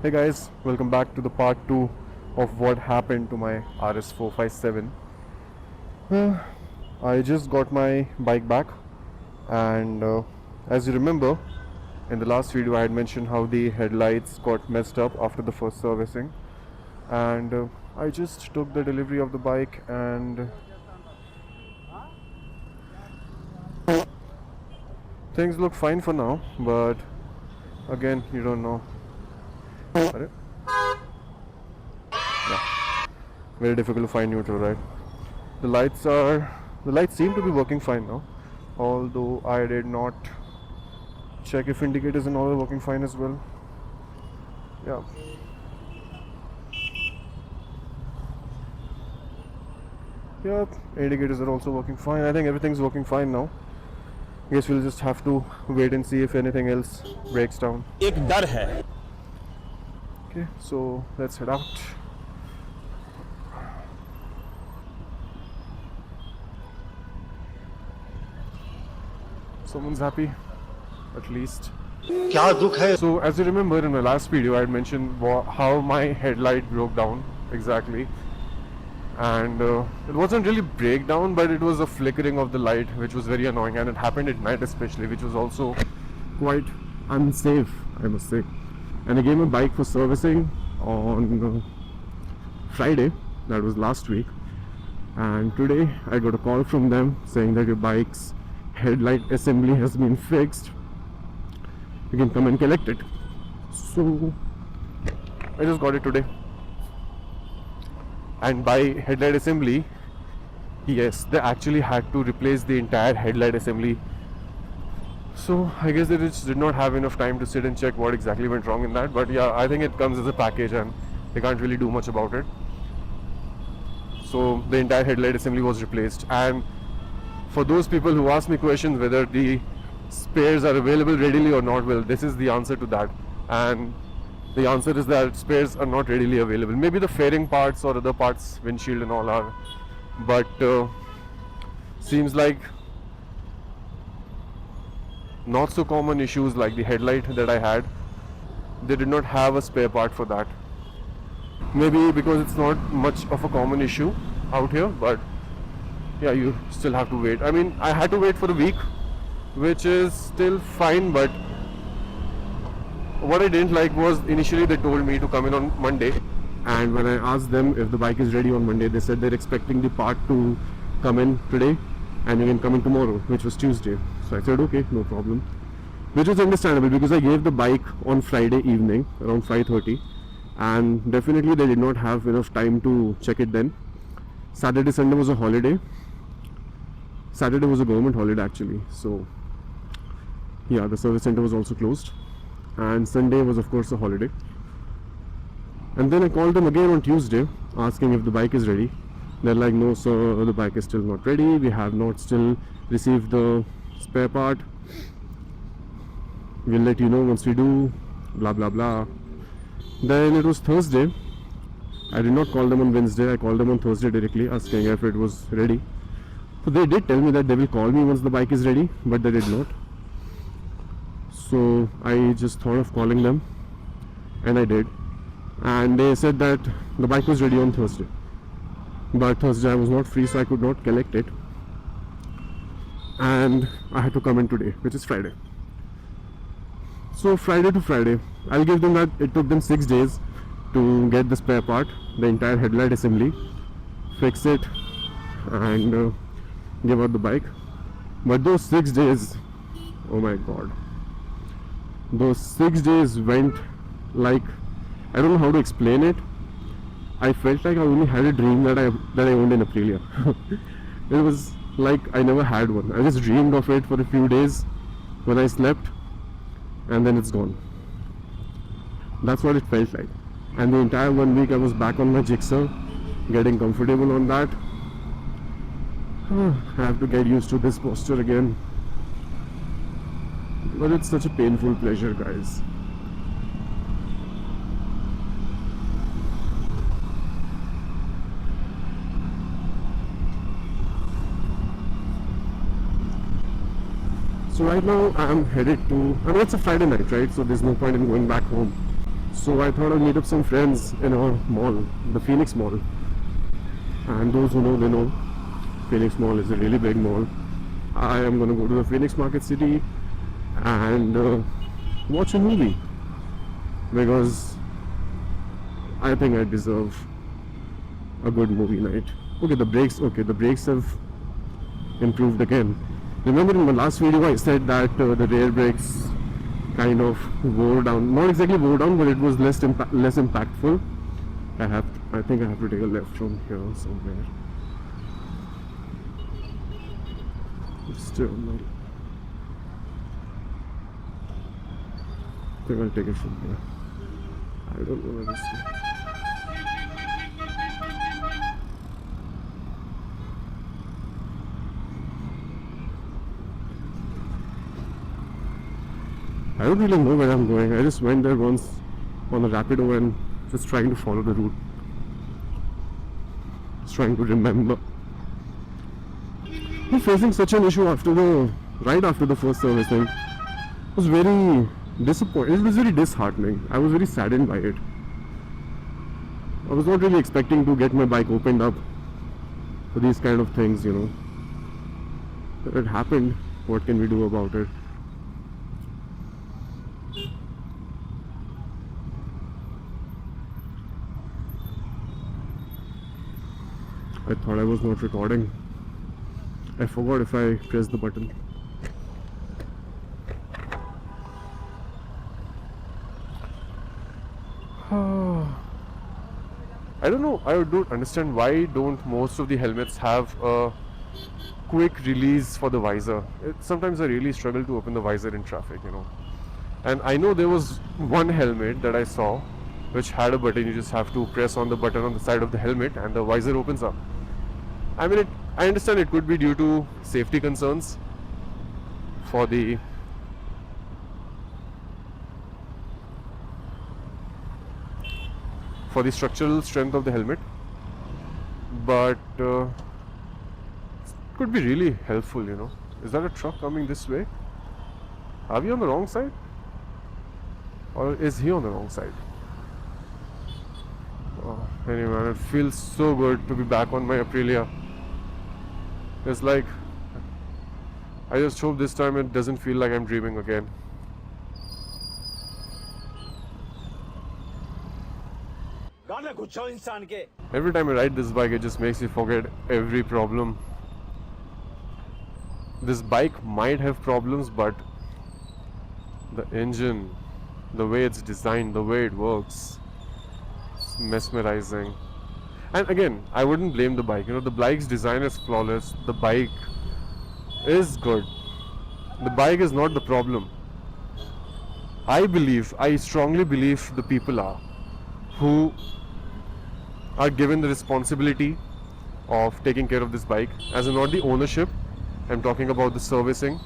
Hey guys, welcome back to the part 2 of what happened to my RS 457. I just got my bike back, and as you remember, in the last video I had mentioned how the headlights got messed up after the first servicing, and I just took the delivery of the bike, and things look fine for now, but again, you don't know. Arre? Very difficult to find neutral, right? The lights seem to be working fine now, although I did not check if indicators and all are working fine as well. Yeah. Yeah, indicators are also working fine. I think everything's working fine now. Guess we'll just have to wait and see if anything else breaks down. एक डर है. Okay, so let's head out. Someone's happy, at least. क्या दुख है. So as you remember in my last video I had mentioned how my headlight broke down exactly, and it wasn't really breakdown, but it was a flickering of the light which was very annoying, and it happened at night especially, which was also quite unsafe, I must say. And I gave my bike for servicing on Friday, that was last week, and today I got a call from them saying that your bike's headlight assembly has been fixed, you can come and collect it. So I just got it today. And by headlight assembly, yes, they actually had to replace the entire headlight assembly. So I guess they just did not have enough time to sit and check what exactly went wrong in that. But yeah, I think it comes as a package and they can't really do much about it. So the entire headlight assembly was replaced. And for those people who ask me questions whether the spares are available readily or not, well, this is the answer to that. And the answer is that spares are not readily available. Maybe the fairing parts or other parts, windshield and all are, but seems like not so common issues like the headlight that I had, they did not have a spare part for that. Maybe because it's not much of a common issue out here, but yeah, you still have to wait. I mean, I had to wait for a week, which is still fine, but what I didn't like was initially they told me to come in on Monday, and when I asked them if the bike is ready on Monday, they said they're expecting the part to come in today and you can come in tomorrow, which was Tuesday. So I said okay, no problem, which is understandable because I gave the bike on Friday evening around 5:30, and definitely they did not have enough time to check it then. Saturday, Sunday was a holiday. Saturday was a government holiday actually, so yeah, the service center was also closed, and Sunday was of course a holiday. And then I called them again on Tuesday asking if the bike is ready. They're like, no sir, the bike is still not ready, we have not still received the spare part, we'll let you know once we do, blah blah blah. Then it was Thursday. I did not call them on Wednesday, I called them on Thursday directly asking if it was ready. So they did tell me that they will call me once the bike is ready, but they did not. So I just thought of calling them, and I did, and they said that the bike was ready on Thursday, but Thursday I was not free, so I could not collect it, and I had to come in today, which is Friday. So Friday to Friday, I'll give them that it took them 6 days to get the spare part, the entire headlight assembly, fix it, and give out the bike. But those 6 days, oh my god, those 6 days went like, I don't know how to explain it. I felt like I only had a dream that I owned an Aprilia. It was like I never had one. I just dreamed of it for a few days when I slept, and then it's gone. That's what it felt like. And the entire 1 week I was back on my Jigsaw, getting comfortable on that. I have to get used to this posture again, but it's such a painful pleasure, guys. So right now I'm headed to, I mean it's a Friday night, right? So there's no point in going back home. So I thought I'd meet up some friends in our mall, the Phoenix Mall. And those who know, they know. Phoenix Mall is a really big mall. I am going to go to the Phoenix Market City and watch a movie because I think I deserve a good movie night. Okay, the brakes have improved again. Remember in my last video I said that the rear brakes kind of wore down. Not exactly wore down, but it was less impactful. I think I have to take a left from here somewhere. Still not. I think I'll take it from here. I don't know where this is. I don't really know where I'm going. I just went there once on a Rapido and just trying to follow the route. Just trying to remember. Facing such an issue right after the first servicing was very disappointing. It was very disheartening. I was very saddened by it. I was not really expecting to get my bike opened up for these kind of things, you know. But it happened. What can we do about it? I thought I was not recording. I forgot if I pressed the button. I don't know. I don't understand why don't most of the helmets have a quick release for the visor. Sometimes I really struggle to open the visor in traffic, you know. And I know there was one helmet that I saw which had a button. You just have to press on the button on the side of the helmet and the visor opens up. I mean, I understand it could be due to safety concerns for the structural strength of the helmet, but it could be really helpful, you know. Is that a truck coming this way? Are we on the wrong side? Or is he on the wrong side? Oh, anyway, man, it feels so good to be back on my Aprilia. It's like, I just hope this time it doesn't feel like I'm dreaming again. Every time I ride this bike, it just makes me forget every problem. This bike might have problems, but the engine, the way it's designed, the way it works, it's mesmerizing. And again, I wouldn't blame the bike. You know, the bike's design is flawless. The bike is good. The bike is not the problem. I strongly believe the people who are given the responsibility of taking care of this bike, as in not the ownership. I'm talking about the servicing.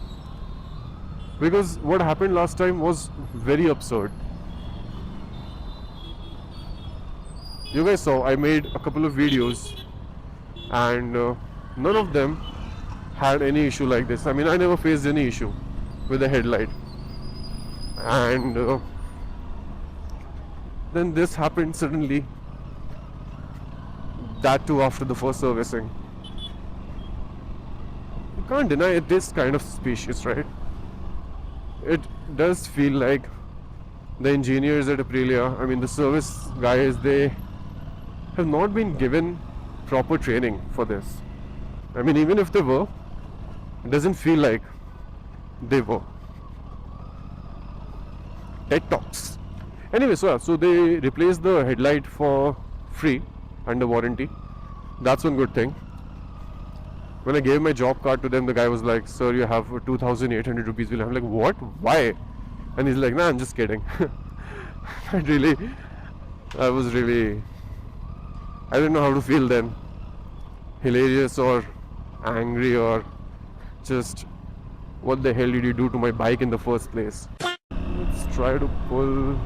Because what happened last time was very absurd. You guys saw I made a couple of videos and none of them had any issue like this. I mean, I never faced any issue with the headlight, and then this happened suddenly, that too after the first servicing. You can't deny it is kind of suspicious, right? It does feel like the engineers at Aprilia, I mean the service guys, they have not been given proper training for this. I mean, even if they were, it doesn't feel like they were. TED Talks. Anyway, so they replaced the headlight for free under warranty. That's one good thing. When I gave my job card to them, the guy was like, "Sir, you have 2,800 rupees bill." I'm like, "What? Why?" And he's like, "Nah, I'm just kidding." I didn't know how to feel then. Hilarious or angry or just, what the hell did you do to my bike in the first place? Let's try to pull.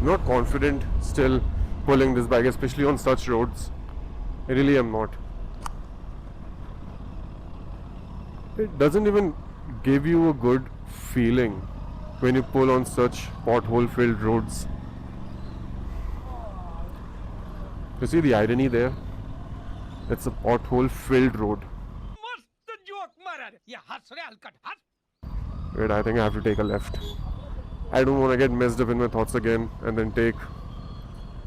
Not confident still pulling this bike, especially on such roads. I really am not. It doesn't even give you a good feeling when you pull on such pothole-filled roads. You see the irony there? It's a pothole-filled road. Wait, I think I have to take a left. I don't want to get messed up in my thoughts again and then take...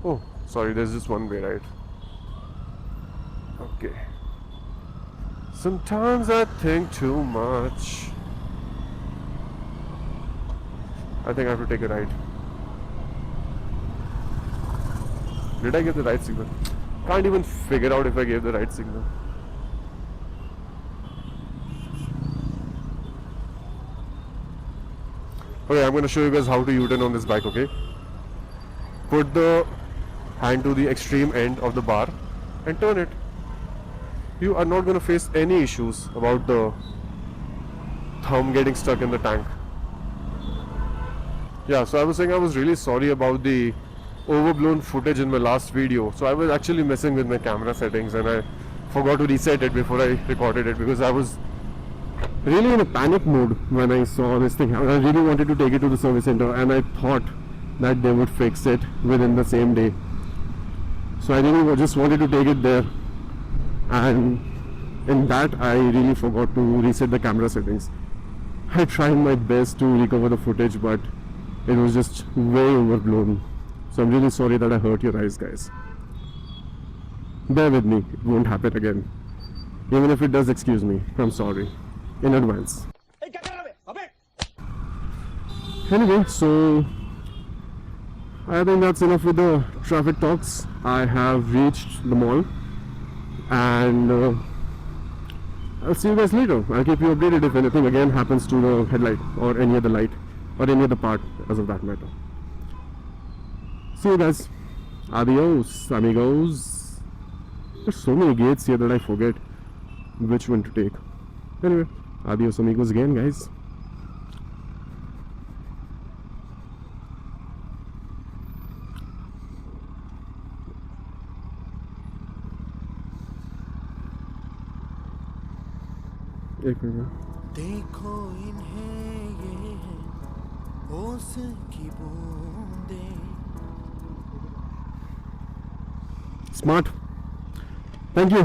Oh, sorry, there's just one way, right? Okay. Sometimes I think too much. I think I have to take a right. Did I get the right signal? Can't even figure out if I gave the right signal. Okay, I'm going to show you guys how to U-turn on this bike, okay? Put the hand to the extreme end of the bar and turn it. You are not going to face any issues about the thumb getting stuck in the tank. Yeah, so I was saying I was really sorry about the overblown footage in my last video. So I was actually messing with my camera settings and I forgot to reset it before I recorded it because I was really in a panic mode when I saw this thing. I really wanted to take it to the service center and I thought that they would fix it within the same day. So I really just wanted to take it there, and in that I really forgot to reset the camera settings. I tried my best to recover the footage, but it was just way overblown. So I'm really sorry that I hurt your eyes, guys. Bear with me, it won't happen again. Even if it does, excuse me, I'm sorry in advance. Anyway, so I think that's enough with the traffic talks. I have reached the mall and I'll see you guys later. I'll keep you updated if anything again happens to the headlight or any other light or any other part as of that matter. See you guys. Adios, amigos. There's so many gates here that I forget which one to take. Anyway, adios amigos again, guys. देखो इन्हें ये ओस की बूंदें. Smart. Thank you.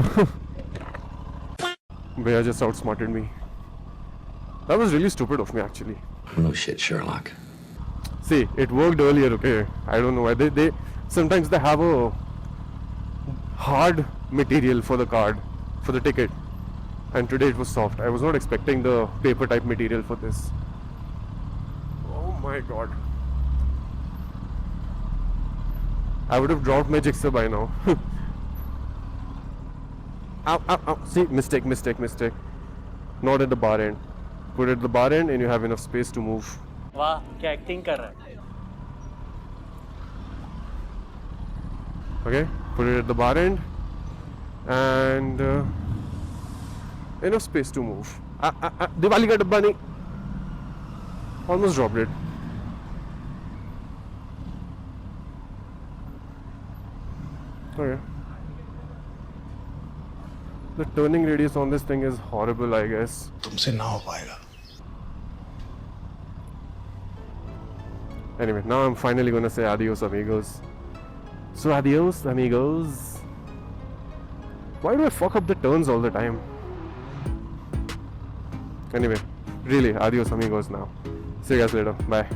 Bhaiya just outsmarted me. That was really stupid of me, actually. No shit, Sherlock. See, it worked earlier, okay? I don't know why. They sometimes they have a hard material for the card, for the ticket. And today it was soft. I was not expecting the paper type material for this. Oh my god. I would have dropped my jigsaw by now. Ow, ow, ow. See, mistake. Not at the bar end. Put it at the bar end and you have enough space to move. वाह क्या acting कर रहा है. Okay, put it at the bar end and enough space to move. Diwali ka dabba nahi. Almost dropped it. Okay. The turning radius on this thing is horrible, I guess. तुमसे ना हो पाएगा. Anyway, now I'm finally gonna say adios, amigos. So adios, amigos. Why do I fuck up the turns all the time? Anyway, really, adios, amigos now. See you guys later. Bye.